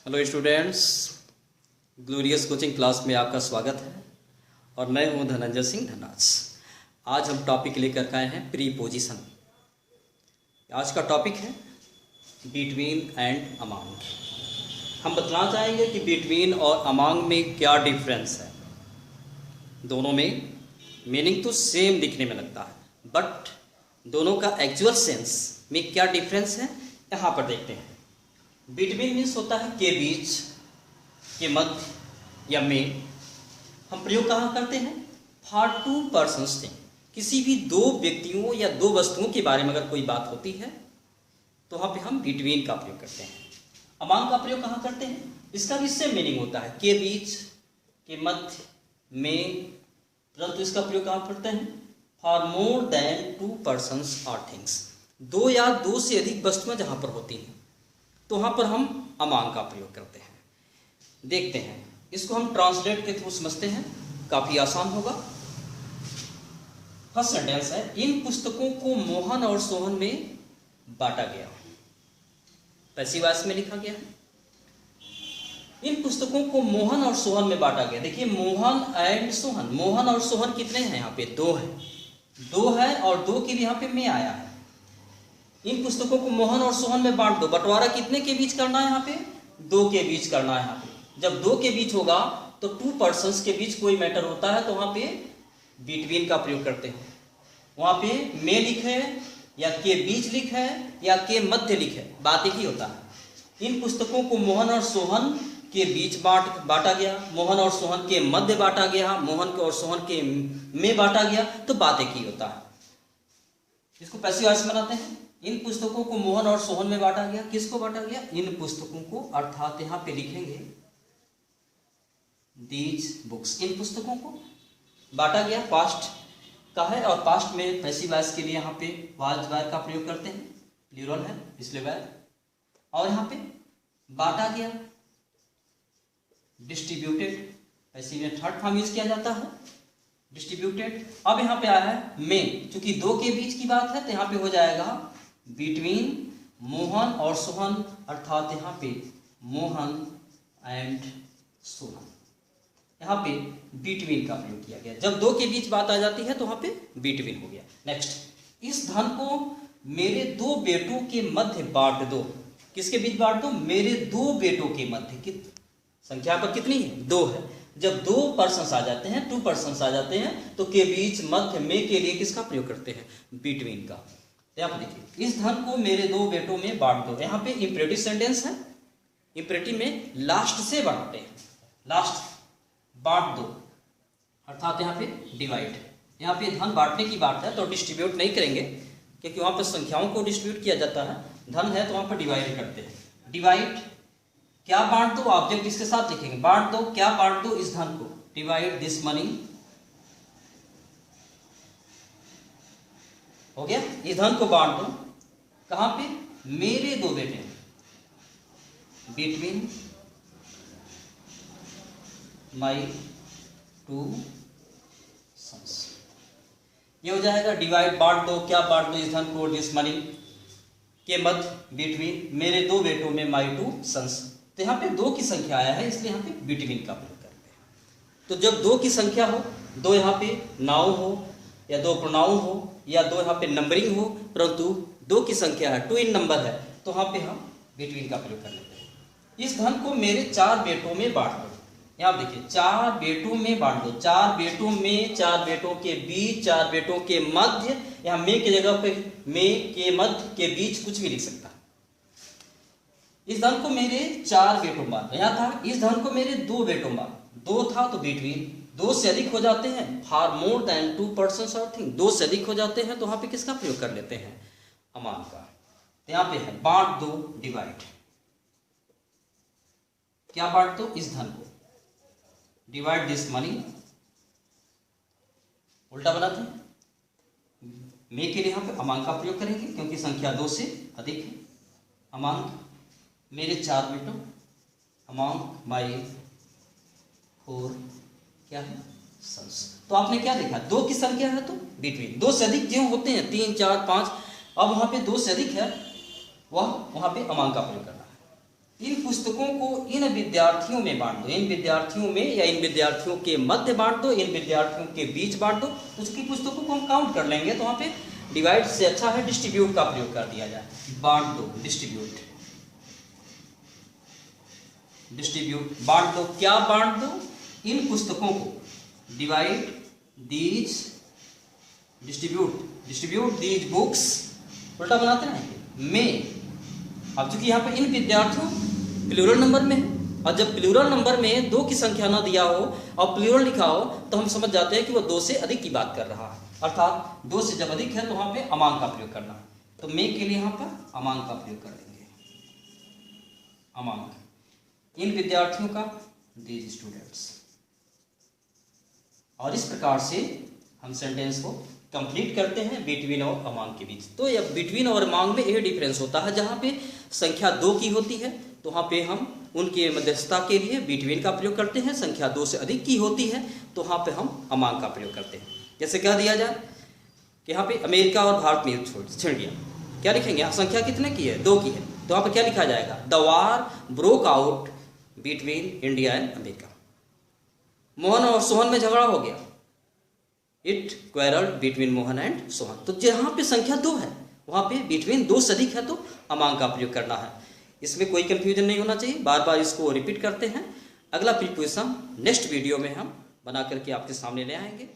Hello students, glorious coaching class में आपका स्वागत है और मैं हूं धनंजय सिंह धनराज। आज हम टॉपिक लेकर आए हैं प्रीपोजिशन। आज का टॉपिक है बिटवीन एंड अमॉन्ग। हम बतलाना चाहेंगे कि बिटवीन और अमॉन्ग में क्या डिफरेंस है। दोनों में मीनिंग तो सेम दिखने में लगता है, बट दोनों का एक्चुअल सेंस में क्या डिफरेंस है यहाँ पर देखते हैं। बिटवीन मीन्स होता है के बीच, के मध्य या में। हम प्रयोग कहाँ करते हैं? For to persons thing. किसी भी दो व्यक्तियों या दो वस्तुओं के बारे में अगर कोई बात होती है तो वहाँ पे हम बिटवीन का प्रयोग करते हैं। अमॉन्ग का प्रयोग कहाँ करते हैं? इसका भी सेम मीनिंग होता है, के बीच, के मध्य, में, परंतु इसका प्रयोग कहाँ करते हैं? For more than to persons और थिंग्स। दो या दो से अधिक वस्तुएं जहाँ पर होती हैं तो वहाँ पर हम अमॉन्ग का प्रयोग करते हैं। देखते हैं, इसको हम ट्रांसलेट के थ्रू समझते हैं, काफ़ी आसान होगा। फर्स्ट सेंटेंस है, इन पुस्तकों को मोहन और सोहन में बांटा गया। पैसिव वॉइस में लिखा गया है, इन पुस्तकों को मोहन और सोहन में बांटा गया। देखिए, मोहन एंड सोहन, मोहन और सोहन कितने हैं? यहाँ पे दो है, दो है और दो के भी यहाँ पे में आया है। इन पुस्तकों को मोहन और सोहन में बांट दो। बंटवारा कितने के बीच करना है? यहाँ पे दो के बीच करना है। यहाँ पे जब दो के बीच होगा तो टू पर्सन्स के बीच कोई मैटर होता है तो वहाँ पे बिटवीन का प्रयोग करते हैं। वहाँ पे में लिखे या के बीच लिखे या के मध्य लिखे, बात एक ही होता है। इन पुस्तकों को मोहन और सोहन के बीच बांटा गया, मोहन और सोहन के मध्य बांटा गया, मोहन और सोहन के में बांटा गया, तो बात एक ही होता है। इसको पैसिव वॉइस बनाते हैं। इन पुस्तकों को मोहन और सोहन में बांटा गया। किसको बांटा गया? इन पुस्तकों को, अर्थात यहां पे लिखेंगे दीज बुक्स। इन पुस्तकों को बांटा गया, पास्ट का है और पास्ट में पैसिव वॉइस के लिए यहाँ पे वाज वर्ब का प्रयोग करते हैं, प्लूरल है इसलिए वर्ब। और यहाँ पे बांटा गया, डिस्ट्रीब्यूटेड, पैसिव में थर्ड फॉर्म यूज किया जाता है, डिस्ट्रीब्यूटेड। अब यहाँ पे आया है में, चूंकि दो के बीच की बात है तो यहाँ पे हो जाएगा बिटवीन मोहन और सोहन, अर्थात यहाँ पे मोहन एंड सोहन। यहाँ पे बिटवीन का प्रयोग किया गया। जब दो के बीच बात आ जाती है तो वहाँ पे बिटवीन हो गया। नेक्स्ट, इस धन को मेरे दो बेटों के मध्य बांट दो। किसके बीच बांट दो? मेरे दो बेटों के मध्य। संख्या पर कितनी है? दो है। जब दो पर्सन्स आ जाते हैं, टू पर्सन्स आ जाते हैं तो के बीच, मध्य, में के लिए किसका प्रयोग करते हैं? बिटवीन का। यहाँ पर देखिए, इस धन को मेरे दो बेटों में बांट दो। यहाँ पे इंपरेटिव सेंटेंस है, इंपरेटिव में लास्ट से बांटते हैं, लास्ट बांट दो, अर्थात यहाँ पे डिवाइड। यहाँ पे धन बांटने की बात है तो डिस्ट्रीब्यूट नहीं करेंगे, क्योंकि वहाँ पर संख्याओं को डिस्ट्रीब्यूट किया जाता है। धन है तो वहाँ पर डिवाइड करते हैं। डिवाइड, क्या बांट दो? ऑब्जेक्ट इसके साथ लिखेंगे, बांट दो, क्या बांट दो? इस धन को। डिवाइड दिस मनी, हो गया। इस धन को बांट दो कहां पे? मेरे दो बेटे, बिटवीन माई टू सन्स। ये हो जाएगा डिवाइड, बांट दो, क्या बांट दो? इस धन को, दिस मनी, के मध्य, बिटवीन, मेरे दो बेटों में, माई टू सन्स। तो यहाँ पे दो की संख्या आया है इसलिए यहाँ पे बिटवीन का प्रयोग करते हैं। तो जब दो की संख्या हो, दो यहाँ पे नाउन हो या दो प्रोनाउन हो या दो यहाँ पे नंबरिंग हो, परंतु दो की संख्या है, टू इन नंबर है, तो वहाँ पे हम बिटवीन का प्रयोग कर लेते हैं। इस धन को मेरे चार बेटों में बांट दो। यहाँ देखिए, चार बेटों में बांट दो, चार बेटों में, चार बेटों के बीच, चार बेटों के मध्य। यहाँ में की जगह पे में, के मध्य, के बीच कुछ भी लिख सकता है। इस धन को मेरे चार बेटों में बांट, यहाँ था इस धन को मेरे दो बेटों में बांट, दो था तो बिटवीन, दो से अधिक हो जाते हैं, for more than to persons और थिंग, दो से अधिक हो जाते हैं तो वहां पे किसका प्रयोग कर लेते हैं? अमॉन्ग का। तो यहाँ पे है बांट दो, डिवाइड, क्या बांट दो? इस धन को। डिवाइड दिस मनी, उल्टा बनाते हैं, में के लिए यहाँ पे अमॉन्ग का प्रयोग करेंगे क्योंकि संख्या दो से अधिक है। अमॉन्ग मेरे चार बेटों, अमॉन्ग माई फोर क्या है? सन्स। तो आपने क्या देखा? दो की संख्या है तो बिटवीन, दो से अधिक क्यों होते हैं? 3, 4, 5। अब वहां पे दो से अधिक है, वह वहां पे अमॉन्ग का प्रयोग करना है। इन पुस्तकों को इन विद्यार्थियों में बांट दो, इन विद्यार्थियों में या इन विद्यार्थियों के मध्य बांट दो, इन विद्यार्थियों के बीच बांट दो। उसकी पुस्तकों को हम काउंट कर लेंगे, तो वहाँ पे डिवाइड से अच्छा है डिस्ट्रीब्यूट का प्रयोग कर दिया जाए। बांट दो, डिस्ट्रीब्यूट, डिस्ट्रीब्यूट, बांट दो। क्या बांट दो? इन पुस्तकों को, divide these, distribute, distribute these books, उल्टा बनाते ना में। अब चूंकि यहाँ पर इन विद्यार्थियों प्लूरल नंबर में है, और जब प्लूरल नंबर में 2 की संख्या ना दिया हो और प्लूरल लिखा हो तो हम समझ जाते हैं कि वो 2 से अधिक की बात कर रहा है, अर्थात 2 से जब अधिक है तो वहाँ पे अमांग का प्रयोग करना है। तो में के लिए यहाँ पर अमांग का प्रयोग कर देंगे, अमांग, इन विद्यार्थियों का, दीज स्टूडेंट्स। और इस प्रकार से हम सेंटेंस को कंप्लीट करते हैं बिटवीन और अमांग के बीच। तो यह बिटवीन और अमांग में यह डिफरेंस होता है, जहाँ पे संख्या 2 की होती है तो वहाँ पे हम उनके मध्यस्थता के लिए बिटवीन का प्रयोग करते हैं, संख्या 2 से अधिक की होती है तो वहाँ पे हम अमांग का प्रयोग करते हैं। जैसे कह दिया जाए कि यहाँ पे अमेरिका और भारत में छिड़ गया, क्या लिखेंगे? यहाँ संख्या कितने की है? 2 की है, तो वहाँ पर क्या लिखा जाएगा? The war broke out between India and America. Mohan और सोहन में झगड़ा हो गया, it quarrel between Mohan and Sohan. तो जहाँ पे संख्या 2 है वहाँ पे बिटवीन 2 से अधिक है तो अमांग का प्रयोग करना है। इसमें कोई कंफ्यूजन नहीं होना चाहिए, बार बार इसको रिपीट करते हैं। अगला प्रीपोजिशन नेक्स्ट वीडियो में हम बना करके आपके सामने ले आएंगे।